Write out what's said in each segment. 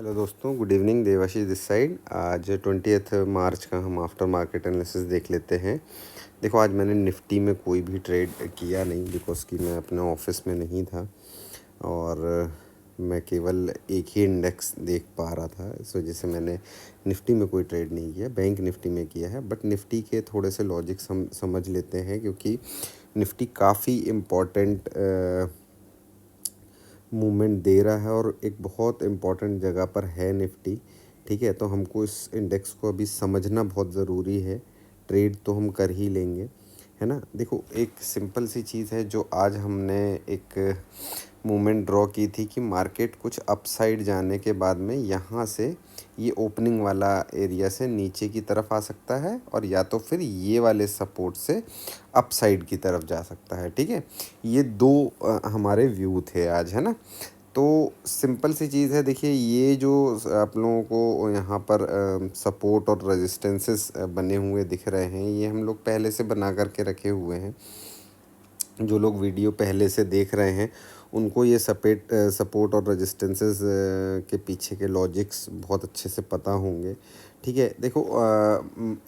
Hello दोस्तों, good evening. Debashish this side. आज 20th मार्च का हम आफ्टर मार्केट एनालिसिस देख लेते हैं। देखो, आज मैंने निफ्टी में कोई भी ट्रेड किया नहीं बिकॉज़ कि मैं अपने ऑफिस में नहीं था और मैं केवल एक ही इंडेक्स देख पा रहा था। इस वजह से मैंने निफ्टी में कोई ट्रेड नहीं किया। बैंक निफ्टी में किया है, बट निफ्टी के थोड़े से लॉजिक्स हम समझ लेते हैं क्योंकि निफ्टी काफ़ी इम्पॉर्टेंट मूवमेंट दे रहा है और एक बहुत इम्पॉर्टेंट जगह पर है निफ्टी। ठीक है, तो हमको इस इंडेक्स को अभी समझना बहुत ज़रूरी है। ट्रेड तो हम कर ही लेंगे, है ना। देखो, एक सिंपल सी चीज़ है जो आज हमने एक मूवमेंट ड्रॉ की थी कि मार्केट कुछ अपसाइड जाने के बाद में यहाँ से ये ओपनिंग वाला एरिया से नीचे की तरफ आ सकता है और या तो फिर ये वाले सपोर्ट से अपसाइड की तरफ जा सकता है। ठीक है, ये दो हमारे व्यू थे आज, है ना। तो सिंपल सी चीज़ है। देखिए, ये जो आप लोगों को यहाँ पर सपोर्ट और रेजिस्टेंसेस बने हुए दिख रहे हैं, ये हम लोग पहले से बना करके रखे हुए हैं। जो लोग वीडियो पहले से देख रहे हैं उनको ये सपोर्ट और रेजिस्टेंसेस के पीछे के लॉजिक्स बहुत अच्छे से पता होंगे। ठीक है, देखो,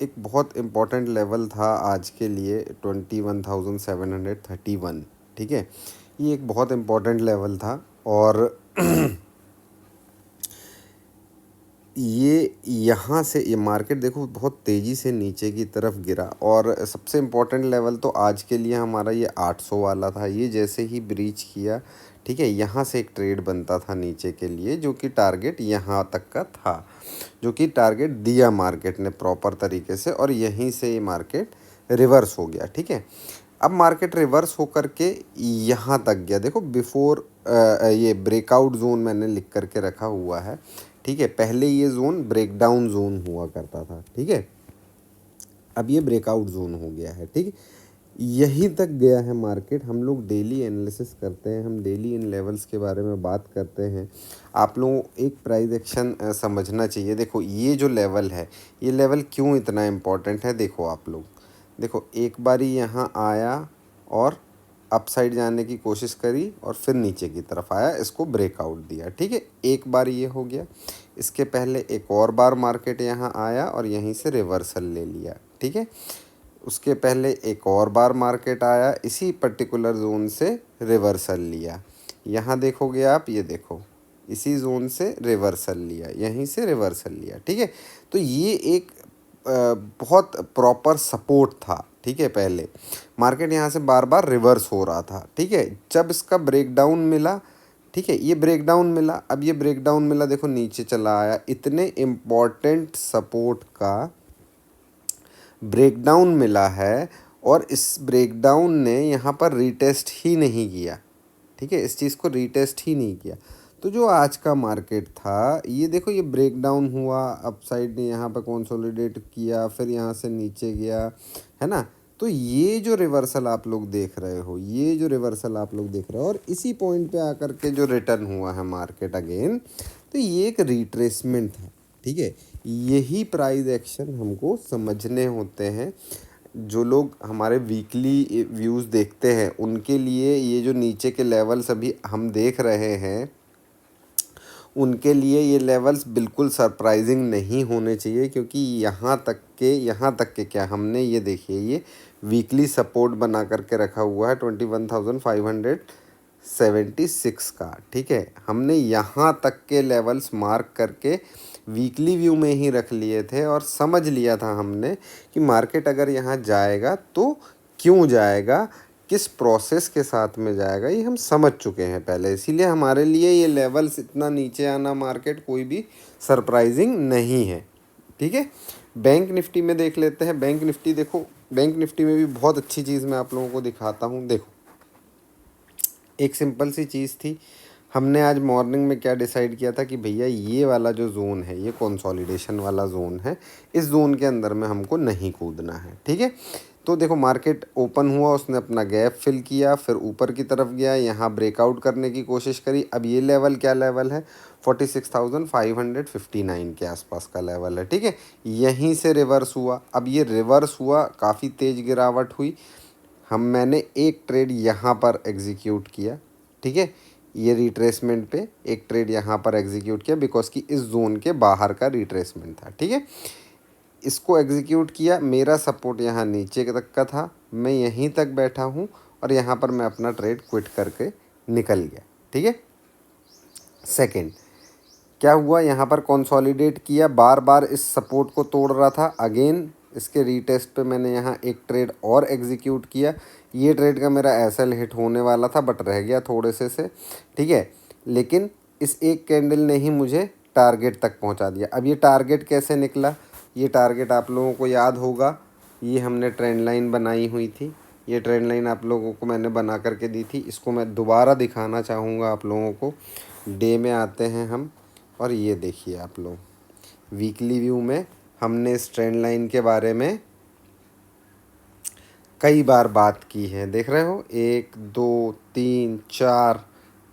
एक बहुत इम्पॉर्टेंट लेवल था आज के लिए 21,731। ठीक है, ये एक बहुत इम्पॉर्टेंट लेवल था और ये यहाँ से ये मार्केट देखो बहुत तेज़ी से नीचे की तरफ गिरा और सबसे इम्पोर्टेंट लेवल तो आज के लिए हमारा ये 800 वाला था। ये जैसे ही ब्रीच किया, ठीक है, यहाँ से एक ट्रेड बनता था नीचे के लिए जो कि टारगेट यहाँ तक का था, जो कि टारगेट दिया मार्केट ने प्रॉपर तरीके से, और यहीं से ये मार्केट रिवर्स हो गया। ठीक है, अब मार्केट रिवर्स होकर के यहाँ तक गया। देखो, बिफोर ये ब्रेकआउट जोन मैंने लिख करके रखा हुआ है। ठीक है, पहले ये जोन ब्रेकडाउन जोन हुआ करता था। ठीक है, अब ये ब्रेकआउट जोन हो गया है। ठीक है, यहीं तक गया है मार्केट। हम लोग डेली एनालिसिस करते हैं, हम डेली इन लेवल्स के बारे में बात करते हैं। आप लोगों एक प्राइस एक्शन समझना चाहिए। देखो, ये जो लेवल है, ये लेवल क्यों इतना इम्पोर्टेंट है। देखो, आप लोग देखो, एक बारी यहाँ आया और अपसाइड जाने की कोशिश करी और फिर नीचे की तरफ आया, इसको ब्रेकआउट दिया। ठीक है, एक बार ये हो गया। इसके पहले एक और बार मार्केट यहाँ आया और यहीं से रिवर्सल ले लिया। ठीक है, उसके पहले एक और बार मार्केट आया, इसी पर्टिकुलर जोन से रिवर्सल लिया। यहाँ देखोगे आप, ये देखो, इसी जोन से रिवर्सल लिया, यहीं से रिवर्सल लिया। ठीक है, तो ये एक बहुत प्रॉपर सपोर्ट था। ठीक है, पहले मार्केट यहाँ से बार बार रिवर्स हो रहा था। ठीक है, जब इसका ब्रेकडाउन मिला, ठीक है, ये ब्रेकडाउन मिला, अब ये ब्रेकडाउन मिला, देखो नीचे चला आया। इतने इम्पॉर्टेंट सपोर्ट का ब्रेकडाउन मिला है और इस ब्रेकडाउन ने यहाँ पर रीटेस्ट ही नहीं किया। ठीक है, इस चीज़ को रीटेस्ट ही नहीं किया। तो जो आज का मार्केट था, ये देखो, ये ब्रेकडाउन हुआ, अपसाइड ने यहाँ पर कंसोलिडेट किया, फिर यहाँ से नीचे गया, है ना। तो ये जो रिवर्सल आप लोग देख रहे हो, ये जो रिवर्सल आप लोग देख रहे हो और इसी पॉइंट पे आकर के जो रिटर्न हुआ है मार्केट अगेन, तो ये एक रिट्रेसमेंट था। ठीक है, यही प्राइस एक्शन हमको समझने होते हैं। जो लोग हमारे वीकली व्यूज़ देखते हैं उनके लिए ये जो नीचे के लेवल्स अभी हम देख रहे हैं, उनके लिए ये लेवल्स बिल्कुल सरप्राइजिंग नहीं होने चाहिए, क्योंकि यहाँ तक के क्या, हमने ये देखिए, ये वीकली सपोर्ट बना करके रखा हुआ है 21,576 का। ठीक है, हमने यहाँ तक के लेवल्स मार्क करके वीकली व्यू में ही रख लिए थे और समझ लिया था हमने कि मार्केट अगर यहाँ जाएगा तो क्यों जाएगा, किस प्रोसेस के साथ में जाएगा, ये हम समझ चुके हैं पहले। इसीलिए हमारे लिए ये लेवल्स इतना नीचे आना मार्केट कोई भी सरप्राइजिंग नहीं है। ठीक है, बैंक निफ्टी में देख लेते हैं। बैंक निफ्टी देखो, बैंक निफ्टी में भी बहुत अच्छी चीज़ मैं आप लोगों को दिखाता हूँ। देखो, एक सिंपल सी चीज़ थी। हमने आज मॉर्निंग में क्या डिसाइड किया था कि भैया ये वाला जो जोन है, ये कंसोलिडेशन वाला जोन है, इस जोन के अंदर में हमको नहीं कूदना है। ठीक है, तो देखो, मार्केट ओपन हुआ, उसने अपना गैप फिल किया, फिर ऊपर की तरफ गया, यहाँ ब्रेकआउट करने की कोशिश करी। अब ये लेवल क्या लेवल है, 46,559 के आसपास का लेवल है। ठीक है, यहीं से रिवर्स हुआ। अब ये रिवर्स हुआ, काफ़ी तेज़ गिरावट हुई। मैंने एक ट्रेड यहाँ पर एग्जीक्यूट किया। ठीक है, ये रिट्रेसमेंट पे एक ट्रेड यहाँ पर एग्जीक्यूट किया बिकॉज कि इस जोन के बाहर का रिट्रेसमेंट था, ठीक है। इसको एग्जीक्यूट किया, मेरा सपोर्ट यहाँ नीचे तक का था, मैं यहीं तक बैठा हूँ और यहाँ पर मैं अपना ट्रेड क्विट करके निकल गया, ठीक है। सेकंड क्या हुआ, यहाँ पर कंसोलिडेट किया, बार बार इस सपोर्ट को तोड़ रहा था, अगेन इसके रीटेस्ट पे मैंने यहाँ एक ट्रेड और एग्जीक्यूट किया। ये ट्रेड का मेरा एसएल हिट होने वाला था बट रह गया थोड़े से, ठीक है। लेकिन इस एक कैंडल ने ही मुझे टारगेट तक पहुँचा दिया। अब ये टारगेट कैसे निकला, ये टारगेट आप लोगों को याद होगा, ये हमने ट्रेंड लाइन बनाई हुई थी। ये ट्रेंड लाइन आप लोगों को मैंने बना करके दी थी, इसको मैं दोबारा दिखाना चाहूँगा आप लोगों को। डे में आते हैं हम और ये देखिए आप लोग वीकली व्यू में हमने इस ट्रेंड लाइन के बारे में कई बार बात की है, देख रहे हो, 1 2 3 4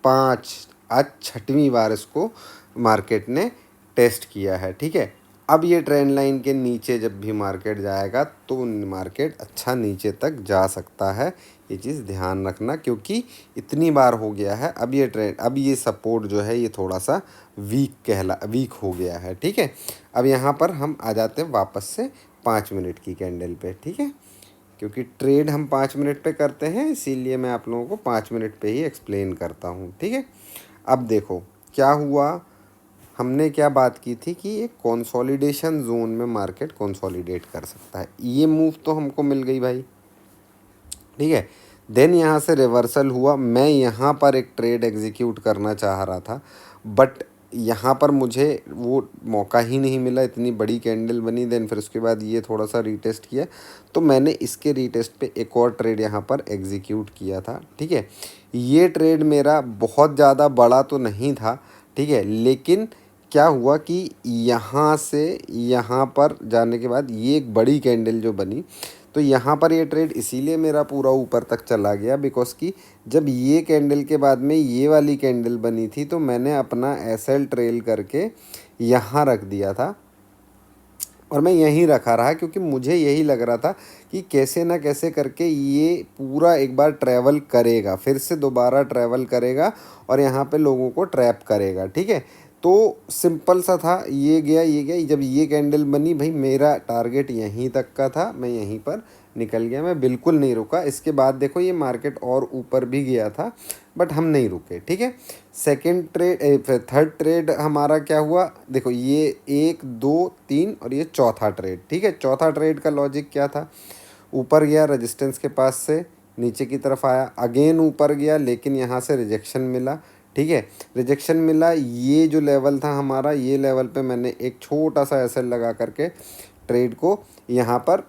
5, आज 6वीं बार इसको मार्केट ने टेस्ट किया है, ठीक है। अब ये ट्रेंड लाइन के नीचे जब भी मार्केट जाएगा तो मार्केट अच्छा नीचे तक जा सकता है, ये चीज़ ध्यान रखना, क्योंकि इतनी बार हो गया है। अब ये सपोर्ट जो है ये थोड़ा सा वीक हो गया है, ठीक है। अब यहाँ पर हम आ जाते हैं वापस से 5 मिनट की कैंडल पे, ठीक है, क्योंकि ट्रेड हम 5 मिनट पे करते हैं, इसीलिए मैं आप लोगों को 5 मिनट पे ही एक्सप्लेन करता हूँ, ठीक है। अब देखो क्या हुआ, हमने क्या बात की थी कि एक कंसोलिडेशन जोन में मार्केट कंसोलिडेट कर सकता है, ये मूव तो हमको मिल गई भाई, ठीक है। देन यहाँ से रिवर्सल हुआ, मैं यहाँ पर एक ट्रेड एग्जीक्यूट करना चाह रहा था बट यहाँ पर मुझे वो मौका ही नहीं मिला, इतनी बड़ी कैंडल बनी। देन फिर उसके बाद ये थोड़ा सा रीटेस्ट किया तो मैंने इसके रीटेस्ट पे एक और ट्रेड यहाँ पर एग्जीक्यूट किया था, ठीक है। ये ट्रेड मेरा बहुत ज़्यादा बड़ा तो नहीं था, ठीक है, लेकिन क्या हुआ कि यहाँ से यहाँ पर जाने के बाद ये एक बड़ी कैंडल जो बनी, तो यहाँ पर ये ट्रेड इसीलिए मेरा पूरा ऊपर तक चला गया बिकॉज कि जब ये कैंडल के बाद में ये वाली कैंडल बनी थी तो मैंने अपना एसएल ट्रेल करके यहाँ रख दिया था और मैं यहीं रखा रहा क्योंकि मुझे यही लग रहा था कि कैसे ना कैसे करके ये पूरा एक बार ट्रैवल करेगा, फिर से दोबारा ट्रैवल करेगा और यहाँ पे लोगों को ट्रैप करेगा, ठीक है। तो सिंपल सा था, ये गया, जब ये कैंडल बनी भाई मेरा टारगेट यहीं तक का था, मैं यहीं पर निकल गया, मैं बिल्कुल नहीं रुका। इसके बाद देखो ये मार्केट और ऊपर भी गया था बट हम नहीं रुके, ठीक है। थर्ड ट्रेड हमारा क्या हुआ, देखो ये 1 2 3 और ये चौथा ट्रेड, ठीक है। चौथा ट्रेड का लॉजिक क्या था, ऊपर गया रेजिस्टेंस के पास से नीचे की तरफ आया, अगेन ऊपर गया लेकिन यहाँ से रिजेक्शन मिला, ठीक है। रिजेक्शन मिला, ये जो लेवल था हमारा, ये लेवल पे मैंने एक छोटा सा एसएल लगा करके ट्रेड को यहाँ पर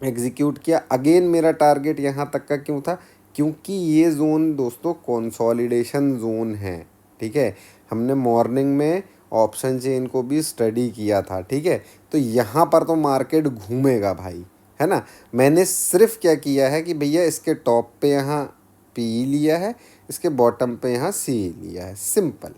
एग्जीक्यूट किया। अगेन मेरा टारगेट यहाँ तक का क्यों था, क्योंकि ये जोन दोस्तों कंसोलिडेशन जोन है, ठीक है। हमने मॉर्निंग में ऑप्शन चेन को भी स्टडी किया था, ठीक है। तो यहाँ पर तो मार्केट घूमेगा भाई, है ना। मैंने सिर्फ क्या किया है कि भैया इसके टॉप पे यहाँ पी लिया है, इसके बॉटम पे यहाँ सी लिया है, सिंपल,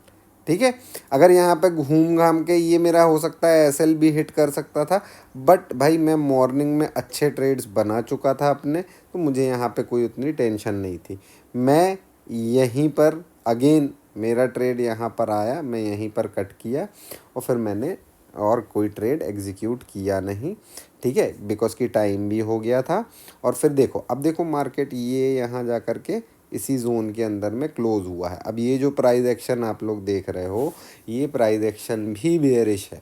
ठीक है। अगर यहाँ पे घूम घाम के ये मेरा हो सकता है एसएल भी हिट कर सकता था बट भाई मैं मॉर्निंग में अच्छे ट्रेड्स बना चुका था अपने, तो मुझे यहाँ पे कोई उतनी टेंशन नहीं थी। मैं यहीं पर अगेन मेरा ट्रेड यहाँ पर आया, मैं यहीं पर कट किया और फिर मैंने और कोई ट्रेड एग्जीक्यूट किया नहीं, ठीक है, बिकॉज की टाइम भी हो गया था। और फिर देखो, अब देखो मार्केट ये यहाँ जा कर के इसी जोन के अंदर में क्लोज हुआ है। अब ये जो प्राइस एक्शन आप लोग देख रहे हो, ये प्राइस एक्शन भी बेयरिश है,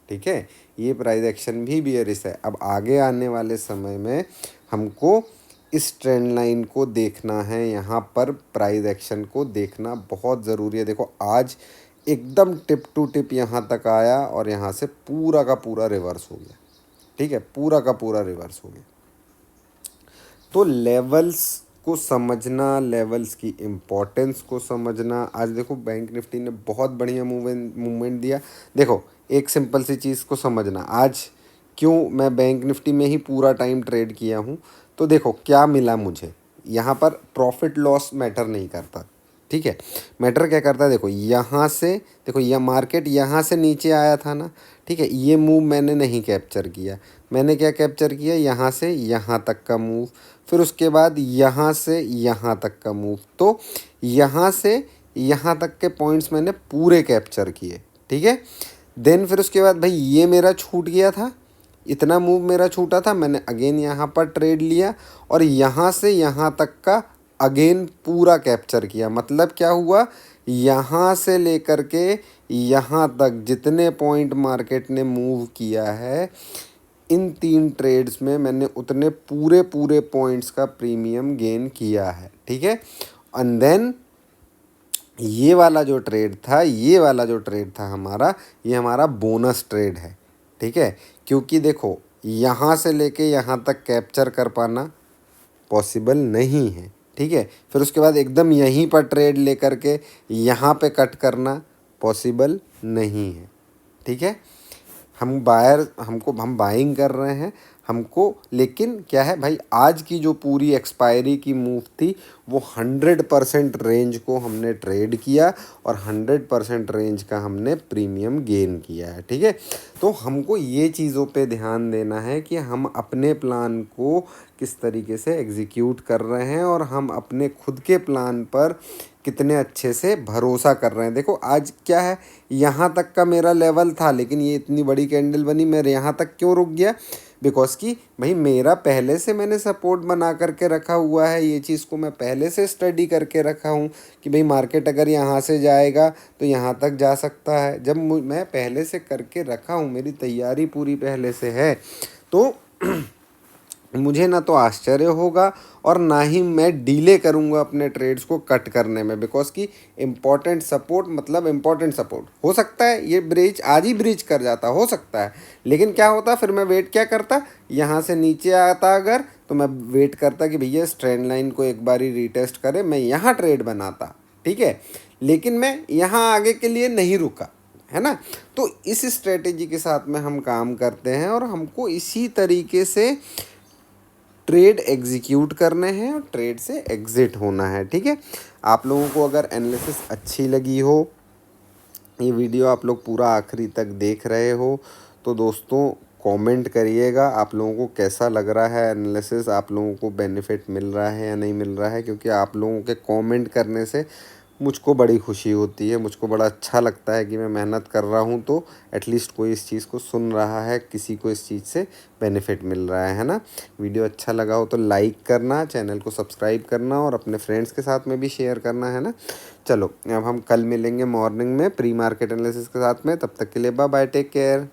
ठीक है, ये प्राइस एक्शन भी बेयरिश है। अब आगे आने वाले समय में हमको इस ट्रेंड लाइन को देखना है, यहाँ पर प्राइस एक्शन को देखना बहुत ज़रूरी है। देखो आज एकदम टिप टू टिप यहाँ तक आया और यहाँ से पूरा का पूरा रिवर्स हो गया, ठीक है, पूरा का पूरा रिवर्स हो गया। तो लेवल्स को समझना, लेवल्स की इम्पोर्टेंस को समझना, आज देखो बैंक निफ्टी ने बहुत बढ़िया मूवमेंट दिया। देखो एक सिंपल सी चीज़ को समझना, आज क्यों मैं बैंक निफ्टी में ही पूरा टाइम ट्रेड किया हूँ, तो देखो क्या मिला मुझे, यहाँ पर प्रॉफिट लॉस मैटर नहीं करता, ठीक है। मैटर क्या करता है, देखो यहाँ से, देखो यह मार्केट यहाँ से नीचे आया था ना, ठीक है। ये मूव मैंने नहीं कैप्चर किया, मैंने क्या कैप्चर किया, यहाँ से यहाँ तक का मूव, फिर उसके बाद यहाँ से यहाँ तक का मूव। तो यहाँ से यहाँ तक के पॉइंट्स मैंने पूरे कैप्चर किए, ठीक है। देन फिर उसके बाद भाई ये मेरा छूट गया था, इतना मूव मेरा छूटा था, मैंने अगेन यहाँ पर ट्रेड लिया और यहाँ से यहाँ तक का अगेन पूरा कैप्चर किया। मतलब क्या हुआ, यहाँ से लेकर के यहाँ तक जितने पॉइंट मार्केट ने मूव किया है, इन 3 ट्रेड्स में मैंने उतने पूरे पूरे पॉइंट्स का प्रीमियम गेन किया है, ठीक है। एंड देन ये वाला जो ट्रेड था, ये वाला जो ट्रेड था हमारा, ये हमारा बोनस ट्रेड है, ठीक है। क्योंकि देखो यहाँ से लेके यहाँ तक कैप्चर कर पाना पॉसिबल नहीं है, ठीक है। फिर उसके बाद एकदम यहीं पर ट्रेड लेकर के यहाँ पे कट करना पॉसिबल नहीं है, ठीक है। हम बाइंग कर रहे हैं हमको, लेकिन क्या है भाई, आज की जो पूरी एक्सपायरी की मूव थी वो 100% रेंज को हमने ट्रेड किया और 100% रेंज का हमने प्रीमियम गेन किया है, ठीक है। तो हमको ये चीज़ों पे ध्यान देना है कि हम अपने प्लान को किस तरीके से एग्जीक्यूट कर रहे हैं और हम अपने खुद के प्लान पर कितने अच्छे से भरोसा कर रहे हैं। देखो आज क्या है, यहाँ तक का मेरा लेवल था, लेकिन ये इतनी बड़ी कैंडल बनी, मेरे यहाँ तक क्यों रुक गया, बिकॉज कि भाई मेरा पहले से मैंने सपोर्ट बना करके रखा हुआ है, ये चीज़ को मैं पहले से स्टडी करके रखा हूँ कि भाई मार्केट अगर यहाँ से जाएगा तो यहाँ तक जा सकता है। जब मैं पहले से करके रखा हूँ, मेरी तैयारी पूरी पहले से है, तो मुझे ना तो आश्चर्य होगा और ना ही मैं डीले करूंगा अपने ट्रेड्स को कट करने में, बिकॉज कि इम्पॉर्टेंट सपोर्ट मतलब इम्पॉर्टेंट सपोर्ट हो सकता है ये ब्रीच आज ही ब्रीच कर जाता, हो सकता है, लेकिन क्या होता फिर मैं वेट क्या करता, यहाँ से नीचे आता अगर तो मैं वेट करता कि भैया इस ट्रेंड लाइन को एक बारी रीटेस्ट करे, मैं यहाँ ट्रेड बनाता, ठीक है। लेकिन मैं यहाँ आगे के लिए नहीं रुका, है ना। तो इस स्ट्रेटेजी के साथ में हम काम करते हैं और हमको इसी तरीके से ट्रेड एग्जीक्यूट करने हैं और ट्रेड से एग्ज़िट होना है, ठीक है। आप लोगों को अगर एनालिसिस अच्छी लगी हो, ये वीडियो आप लोग पूरा आखिरी तक देख रहे हो, तो दोस्तों कमेंट करिएगा आप लोगों को कैसा लग रहा है एनालिसिस, आप लोगों को बेनिफिट मिल रहा है या नहीं मिल रहा है। क्योंकि आप लोगों के कमेंट करने से मुझको बड़ी खुशी होती है, मुझको बड़ा अच्छा लगता है कि मैं मेहनत कर रहा हूँ तो एटलीस्ट कोई इस चीज़ को सुन रहा है, किसी को इस चीज़ से बेनिफिट मिल रहा है ना। वीडियो अच्छा लगा हो तो लाइक करना, चैनल को सब्सक्राइब करना और अपने फ्रेंड्स के साथ में भी शेयर करना, है ना। चलो अब हम कल मिलेंगे मॉर्निंग में प्री मार्केट एनालिसिस के साथ में, तब तक के लिए बाय बाय, टेक केयर।